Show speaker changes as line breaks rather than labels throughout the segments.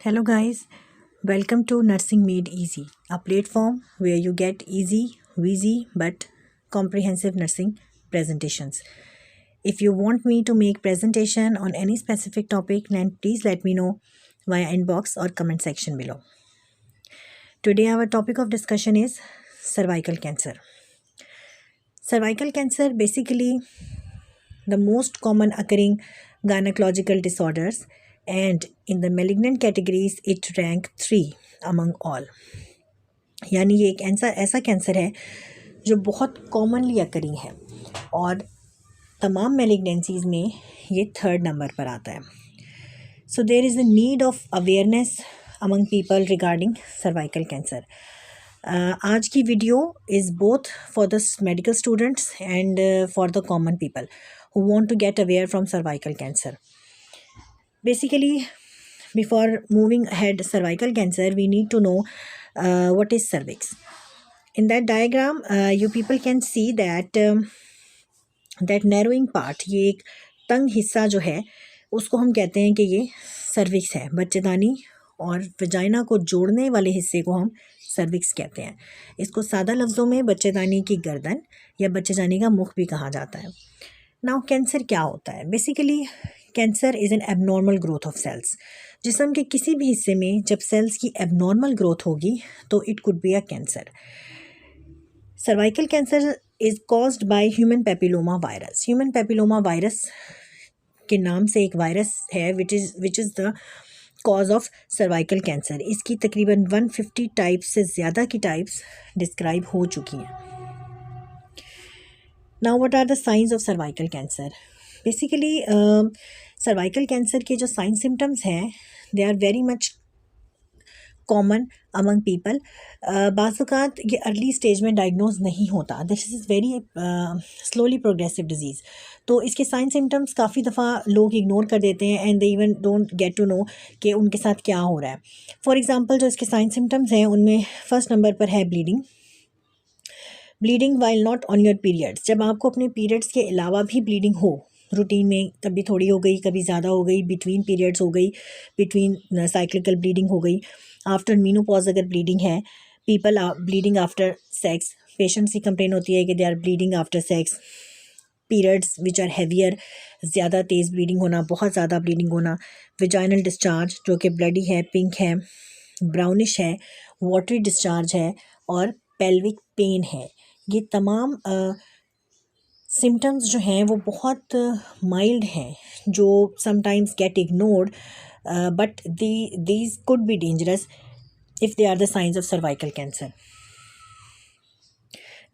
Hello, guys. Welcome to Nursing Made Easy, a platform where you get easy, wheezy, but comprehensive nursing presentations. If you want me to make presentation on any specific topic, then please let me know via inbox or comment section below. Today, our topic of discussion is cervical cancer. Cervical cancer basically the most common occurring gynecological disorders, and in the malignant categories it rank 3 among all. यानी ये एक ऐसा cancer है जो बहुत commonly occurring है और तमाम मेलिग्नेंसीज में ये 3rd नंबर पर आता है. So there is a need of awareness among people regarding cervical cancer. आज की video is both for the medical students and for the common people who want to get aware from cervical cancer. Basically, before moving ahead cervical cancer, we need to know what is cervix. In that diagram, you people can see that that narrowing part, ये एक तंग हिस्सा जो है उसको हम कहते हैं कि ये सर्विक्स है. बच्चेदानी और वजाइना को जोड़ने वाले हिस्से को हम सर्विक्स कहते हैं. इसको सादा लफ्ज़ों में बच्चेदानी की गर्दन या बच्चेदानी का मुख भी कहा जाता है. नाउ कैंसर क्या होता है? Basically cancer is an abnormal growth of cells. जिस्म के किसी भी हिस्से में जब सेल्स की एबनॉर्मल ग्रोथ होगी तो it could be a cancer. Cervical cancer is caused by human papilloma virus. Human papilloma virus के नाम से एक वायरस है which is the cause of cervical cancer. इसकी तकरीबन 150 टाइप्स से ज़्यादा की टाइप्स डिस्क्राइब हो चुकी हैं. Now what are the science of cervical cancer? Basically cervical cancer के जो साइन सिम्टम्स हैं they are very much common among people. बाज़ ये अर्ली स्टेज में डायग्नोज नहीं होता. This is very slowly progressive disease. तो इसके साइन सिम्टम्स काफ़ी दफ़ा लोग इग्नोर कर देते हैं and they even don't get to know कि उनके साथ क्या हो रहा है. फॉर एग्ज़ाम्पल जो इसके साइन सिम्टम्स हैं उनमें फर्स्ट नंबर पर है bleeding while not on your periods. जब आपको अपने पीरियड्स के अलावा भी ब्लीडिंग हो रूटीन में, कभी थोड़ी हो गई कभी ज़्यादा हो गई, बिटवीन पीरियड्स हो गई, बिटवीन साइक्लिकल ब्लीडिंग हो गई, आफ्टर मीनोपॉज अगर ब्लीडिंग है, people are bleeding after sex. Patients की कंप्लेन होती है कि they are bleeding after sex. Periods which are heavier, ज़्यादा तेज़ ब्लीडिंग होना, बहुत ज़्यादा ब्लीडिंग होना. विजाइनल डिस्चार्ज जो कि ब्लडी है, पिंक है, ब्राउनिश है, वाटरी डिस्चार्ज है और पेल्विक पेन है. ये तमाम सिम्टम्स जो हैं वो बहुत माइल्ड हैं जो sometimes get ignored, but these could be dangerous if they are the signs of cervical cancer.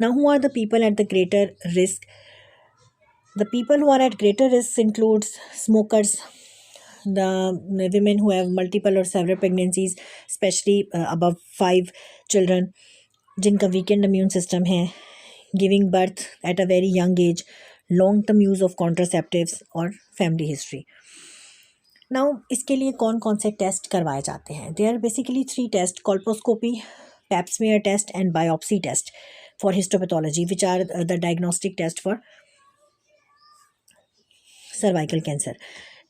Now, who are the people at the greater risk? The people who are at greater risk includes smokers, the women who have multiple or several pregnancies, especially above 5 children, जिनका weakened immune system है, giving birth at a very young age, long-term use of contraceptives और family history. Now इसके लिए कौन कौन से test करवाए जाते हैं? They are basically 3 test: colposcopy, pap smear test and biopsy test for histopathology, which are the diagnostic test for cervical cancer.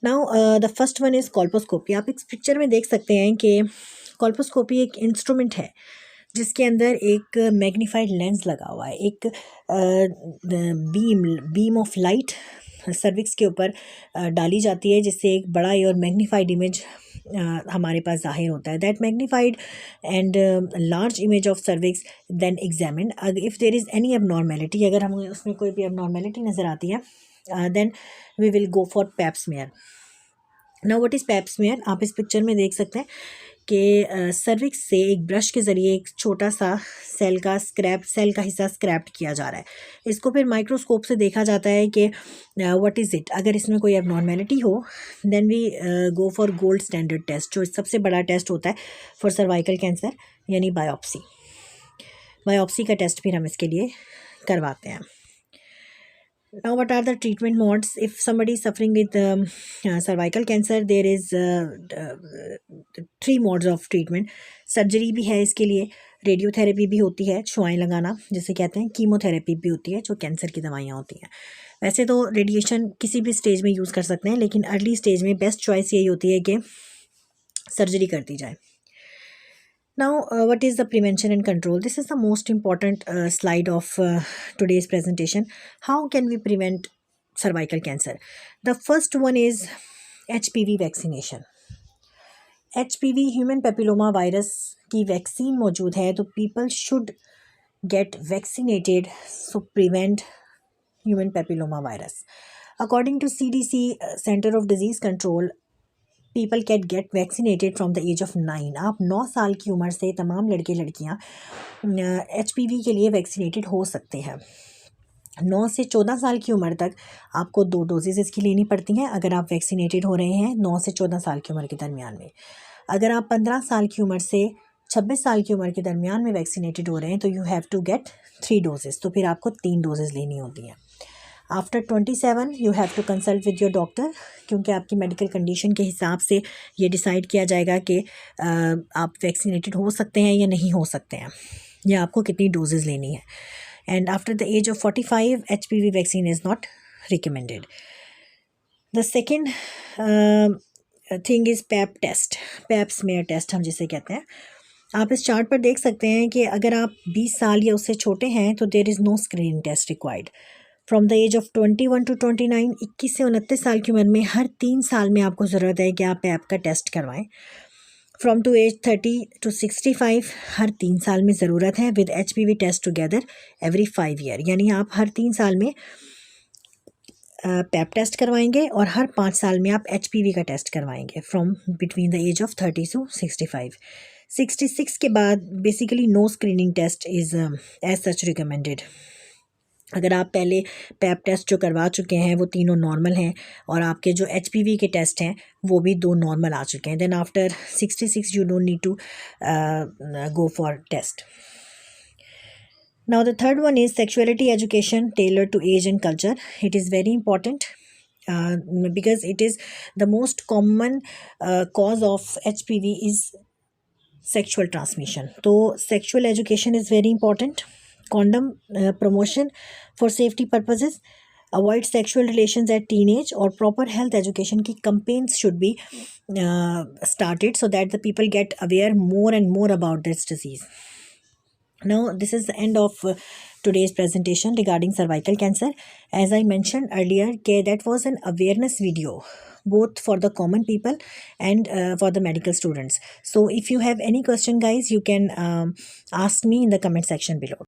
Now the first one is colposcopy. आप इस पिक्चर में देख सकते हैं कि कोल्पोस्कोपी एक इंस्ट्रूमेंट है जिसके अंदर एक मैग्नीफाइड लेंस लगा हुआ है. एक बीम ऑफ लाइट सर्विक्स के ऊपर डाली जाती है जिससे एक बड़ा और मैग्नीफाइड इमेज हमारे पास जाहिर होता है. That magnified and large image of cervix then examine. If there is any abnormality, अगर हमें उसमें कोई भी एबनॉर्मेलिटी नज़र आती है then we will go for pap smear. Now what is pap smear? आप इस पिक्चर में देख सकते हैं कि सर्विक्स से एक ब्रश के ज़रिए एक छोटा सा सेल का हिस्सा स्क्रैप्ड किया जा रहा है. इसको फिर माइक्रोस्कोप से देखा जाता है कि व्हाट इज़ इट. अगर इसमें कोई एबनॉर्मेलिटी हो then we go for gold standard test, जो सबसे बड़ा टेस्ट होता है फॉर सर्वाइकल कैंसर, यानी बायोप्सी. बायोप्सी का टेस्ट फिर हम इसके लिए करवाते हैं. Now, what are the treatment modes? If somebody is suffering with cervical cancer, there is 3 modes of treatment. Surgery भी है इसके लिए, रेडियोथेरेपी भी होती है, छुआएं लगाना जिसे कहते हैं, कीमोथेरेपी भी होती है जो कैंसर की दवाइयाँ होती हैं. वैसे तो रेडिएशन किसी भी स्टेज में यूज़ कर सकते हैं, लेकिन अर्ली स्टेज में बेस्ट चॉइस यही होती है कि सर्जरी कर दी जाए. Now, what is the prevention and control? This is the most important slide of today's presentation. How can we prevent cervical cancer? The first one is HPV vaccination. HPV human papilloma virus की vaccine मौजूद है, तो people should get vaccinated so prevent human papilloma virus. According to CDC centre of disease control, people can get vaccinated from the age of 9. आप 9 साल की उम्र से तमाम लड़के लड़कियाँ HPV के लिए वैक्सीनेटेड हो सकते हैं. 9 से 14 साल की उम्र तक आपको 2 डोजेज़ इसकी लेनी पड़ती हैं अगर आप वैक्सीनेटेड हो रहे हैं 9 से 14 साल की उम्र के दरमियान में. अगर आप 15 साल की उम्र से 26 साल की उम्र के दरमियान में वैक्सीनेटेड हो रहे हैं तो you have to get 3 doses, तो फिर आपको 3 डोजेज़ लेनी होती हैं. After 27 you have to consult with your doctor, क्योंकि आपकी मेडिकल कंडीशन के हिसाब से ये डिसाइड किया जाएगा कि आप वैक्सीनेटेड हो सकते हैं या नहीं हो सकते हैं, या आपको कितनी डोजेज़ लेनी है. And after the age of 45, HPV vaccine is not recommended. The second thing is PAP test. PAP smear test हम जिसे कहते हैं. आप इस चार्ट पर देख सकते हैं कि अगर आप 20 साल या उससे छोटे हैं तो there is no screening test required. From the age of 21 to 29, 21 से 29 साल की उम्र में हर 3 साल में आपको ज़रूरत है कि आप PAP का टेस्ट करवाएं. फ्रॉम टू एज 30 to 65 हर 3 साल में ज़रूरत है, विद HPV test together every 5 year. यानी आप हर 3 साल में पैप टेस्ट करवाएंगे और हर 5 साल में आप HPV का टेस्ट करवाएंगे from between the age of 30 to 65. 66 के बाद basically no screening test is as such recommended. अगर आप पहले पैप टेस्ट जो करवा चुके हैं वो तीनों नॉर्मल हैं और आपके जो HPV के टेस्ट हैं वो भी 2 नॉर्मल आ चुके हैं, then after 66 you don't need to go for test. Now the third one is sexuality education tailor to age and culture. It is very important because it is the most common cause of HPV is sexual transmission. So sexual education is very important. Condom promotion for safety purposes, avoid sexual relations at teenage, or proper health education की campaigns should be started so that the people get aware more and more about this disease. Now this is the end of today's presentation regarding cervical cancer. As I mentioned earlier, that was an awareness video both for the common people and for the medical students. So if you have any question guys, you can ask me in the comment section below.